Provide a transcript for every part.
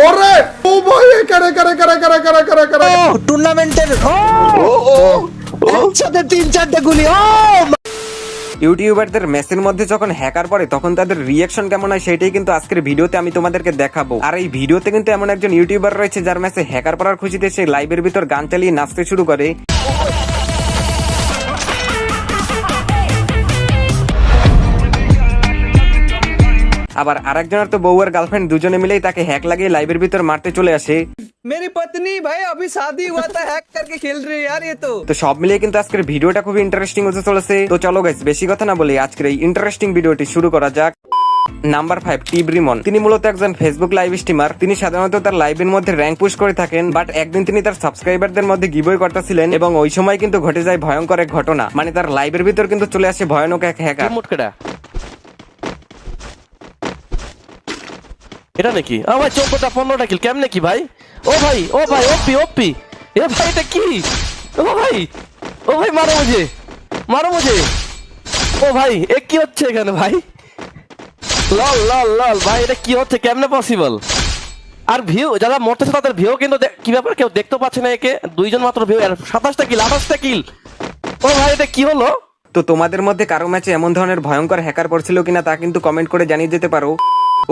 ওরে ও ভাই করে করে করে করে করে করে করে টুর্নামেন্টের একসাথে 3-4টা গুলি। ইউটিউবারদের ম্যাচের মধ্যে যখন হ্যাকার পড়ে তখন তাদের রিয়াকশন কেমন হয় সেটাই কিন্তু আজকের ভিডিওতে আমি তোমাদেরকে দেখাবো। আর এই ভিডিওতে কিন্তু এমন একজন ইউটিউবার রয়েছে যার ম্যাচে হ্যাকার পড়ার খুশিতে সে লাইভের ভিতর গান চালিয়ে নাচতে শুরু করে। আবার আরেকজনের তো বউ আর গার্লফ্রেন্ড দুজনে মিলেই তাকে হ্যাক লাগিয়ে লাইভের ভিতর মারতে চলে আসে। मेरी पत्नी भाई अभी शादी हुआ था हैक करके खेल रही है यार ये तो। তো সব মিলিয়ে কিন্তু আজকের ভিডিওটা খুবই ইন্টারেস্টিং হতে চলেছে। তো চলো গাইস বেশি কথা না বলে আজকের এই ইন্টারেস্টিং ভিডিওটি শুরু করা যাক। Number 5 tube Rimon. তিনি মূলত একজন ফেসবুক লাইভ স্ট্রিমার। তিনি সাধারণত তার লাইভের মধ্যে র্যাঙ্ক পুশ করে থাকেন, বাট একদিন তিনি তার সাবস্ক্রাইবারদের মধ্যে গিভওয়ে করতেছিলেন এবং ওই সময় কিন্তু ঘটে যায় ভয়ঙ্কর এক ঘটনা। মানে তার লাইভের ভিতর কিন্তু চলে আসে ভয়ানক এক হ্যাকার। এটা নাকি আমার 14টা কিল কেমনে কি ভাই? ও ভাই ওপি ওপি এ ভাই এটা কি? ও ভাই মারো মুঝে ও ভাই এ কি হচ্ছে এখানে ভাই? লল লল লল ভাই এটা কি হচ্ছে? কেমনে পসিবল? আর ভিউ যারা মরতেছে তাদের ভিউ কিন্তু কি ব্যাপার কেউ দেখতে পাচ্ছে না। একে দুইজন মাত্র ভিউ আর 27টা কিল 28টা কিল। ও ভাই এটা কি হলো? তো তোমাদের মধ্যে কারো ম্যাচে এমন ধরনের ভয়ঙ্কর হ্যাকার পড়ছিল কিনা তা কিন্তু কমেন্ট করে জানিয়ে যেতে পারো।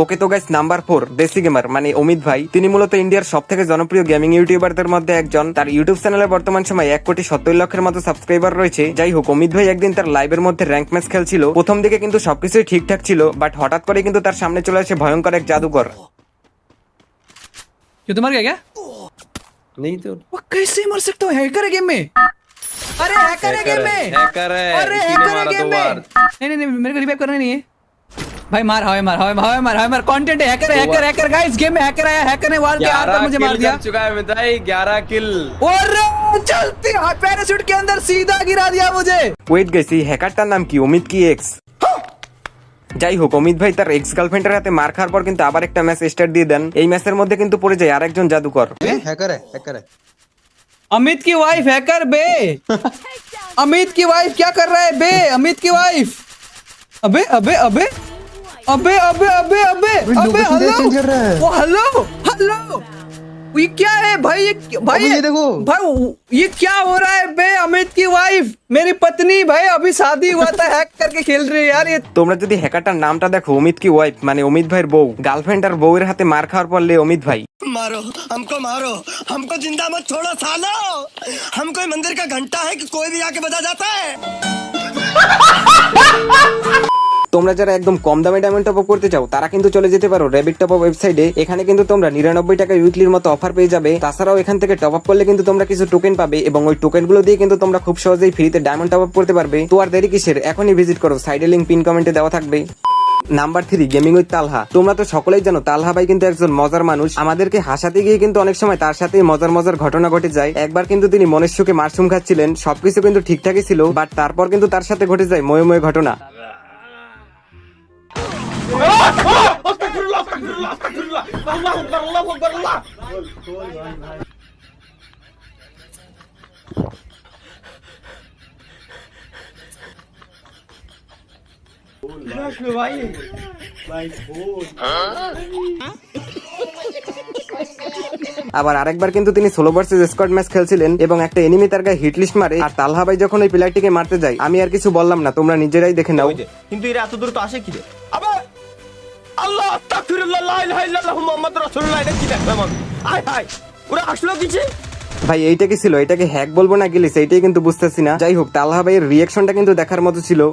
ওকে তো গাইস নাম্বার 4 দেশি গেমার মানে অমিত ভাই। তিনি মূলত ইন্ডিয়ার সব থেকে জনপ্রিয় গেমিং ইউটিউবারদের মধ্যে একজন। তার ইউটিউব চ্যানেলে বর্তমান সময় 1,70,00,000-এর মতো সাবস্ক্রাইবার রয়েছে। যাই হোক, অমিত ভাই একদিন তার লাইভের মধ্যে র্যাঙ্ক ম্যাচ খেলছিল। প্রথম দিকে কিন্তু সবকিছুই ঠিকঠাক ছিল, বাট হঠাৎ করে কিন্তু তার সামনে চলে আসে ভয়ঙ্কর এক জাদুকর। क्यों तो मर गया क्या? नहीं तो वो कैसे मर सकता हूँ? हैकर है गेम में। अरे हैकर है गेम में। हैकर है। अरे हैकर है गेम में। नहीं मेरे को रिवाइव करना नहीं है भाई। मार हवा कंटेंट है। हैकर गाइस गेम में हैकर आया। हैकर ने वार के आर पर मुझे मार दिया। चुका है मिताई 11 किल और चलती पैराशूट के अंदर सीधा गिरा दिया मुझे। ওয়েট গাইস, এই হ্যাকারটার নাম কি? অমিত কি এক্স? যাই হোক, অমিত ভাই তার এক্স গার্লফ্রেন্ডের হাতে মার খাওয়ার পর কিন্তু আবার একটা ম্যাচ স্টার্ট দিয়ে দেন। এই ম্যাচের মধ্যে কিন্তু পড়ে যায় আরেকজন জাদুকর। हैकर है अमित की वाइफ हैकर बे। अमित की वाइफ क्या कर रहा है बे? अमित की वाइफ अबे अबे अबे अबे अबे अबे अबे अबे हेलो ये क्या है भाई? ये देखो भाई ये क्या हो रहा है बे? अमित की वाइफ मेरी पत्नी भाई अभी शादी हुआ था हैक करके खेल रही है यार ये। তোমরা যদি হ্যাকারটার নামটা দেখো, অমিত কি ওয়াইফ মানে অমিত ভাইয়ের বউ। গার্লফ্রেন্ড আর বউয়ের হাতে মার খাওয়ার পরলে অমিত ভাই मारो हमको जिंदा मत छोड़ो सालो। हम कोई मंदिर का घंटा है कि कोई भी आके बजा जाता है। তোমরা যারা একদম কম দামে ডায়মন্ড টপ আপ করতে চাও তারা কিন্তু চলে যেতে পারো রেবিট টপ আপ ওয়েবসাইটে। এখানে কিন্তু তোমরা 99 টাকা উইকলির মতো অফার পেয়ে যাবে। তাছাড়াও এখান থেকে টপ আপ করলে কিন্তু তোমরা কিছু টোকেন পাবে এবং ওই টোকেন গুলো দিয়ে কিন্তু তোমরা খুব সহজেই ফ্রিতে ডায়মন্ড টপ আপ করতে পারবে। তো আর দেরি কিসের, এখনই ভিজিট করো। সাইডে লিংক পিন কমেন্টে দেওয়া থাকবে। নাম্বার 3 গেমিং উইথ তালহা। তোমরা তো সকলেই জানো তালহা ভাই কিন্তু একজন মজার মানুষ। আমাদেরকে হাসাতে গিয়ে কিন্তু অনেক সময় তার সাথে মজার ঘটনা ঘটে যায়। একবার কিন্তু তিনি মনের সুখে মাশরুম খাচ্ছিলেন, সবকিছু কিন্তু ঠিকঠাকই ছিল, বাট তারপর কিন্তু তার সাথে ঘটে যায় ময়ে ঘটনা। আবার আরেকবার কিন্তু তিনি সোলো ভার্সেস স্কোয়াড ম্যাচ খেলছিলেন এবং একটা এনিমি তার গায়ে হিট লিস্ট মারে। আর তালহা ভাই যখন ওই প্লেয়ারটিকে মারতে যায়, আমি আর কিছু বললাম না, তোমরা নিজেরাই দেখে নাও। কিন্তু এরা এত দূর তো আসে কি রে? আবে আল্লাহ আস্তাগফিরুল্লাহ লা ইলাহা ইল্লাল্লাহ মুহাম্মাদুর রাসূলুল্লাহ। এটা কি দেখলাম আমি? হাই হাই ওরা আসলো কিছে ভাই? এইটা কি ছিল? এটাকে হ্যাক বলবো না গিলিস, এইটাই কিন্তু বুঝতেছি না। যাই হোক, তালহা ভাইয়ের রিয়াকশনটা কিন্তু দেখার মতো ছিল।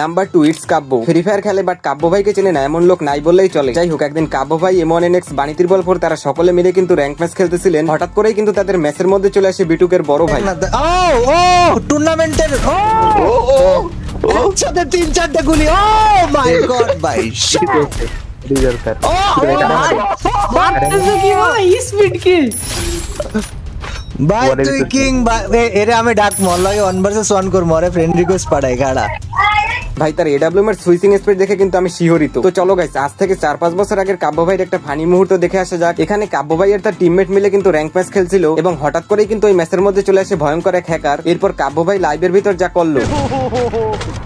Number 2 it's Kavya. Free fire খেলে বাট কাব্য ভাইকে চেনে না এমন লোক নাই বললেই চলে। যাই হোক, একদিন কাব্য ভাই M1NX বাণীতির বল 4 তারা সকলে মিলে কিন্তু র্যাঙ্ক ম্যাচ খেলতেছিলেন। হঠাৎ করেই কিন্তু তাদের ম্যাচের মধ্যে চলে আসে বিটুকের বড় ভাই। ও টুর্নামেন্টের একসাথে 3-4টা গুলি। ও মাই গড ভাই স্পিড কি ভাই? তুই কিং এরে আমি ডাক মল লাগে 1 ভার্সেস 1 কর মরে ফ্রেন্ড রিকোয়েস্ট পাঠাই গাড়া ভাই। তার AWM এর সুইচিং স্পিড দেখে কিন্তু আমি শিহরিত। তো চলো গাইস, আজ থেকে 4-5 বছর আগের কাব্য ভাইয়ের একটা ফানি মুহূর্ত দেখে আসা যাক। এখানে কাব্য ভাই আর তার টিমমেট মিলে কিন্তু র্যাঙ্ক ম্যাচ খেলছিল এবং হঠাৎ করেই কিন্তু ওই ম্যাচের মধ্যে চলে আসে ভয়ঙ্কর এক হ্যাকার। এরপর কাব্য ভাই লাইভের ভিতর যা করলো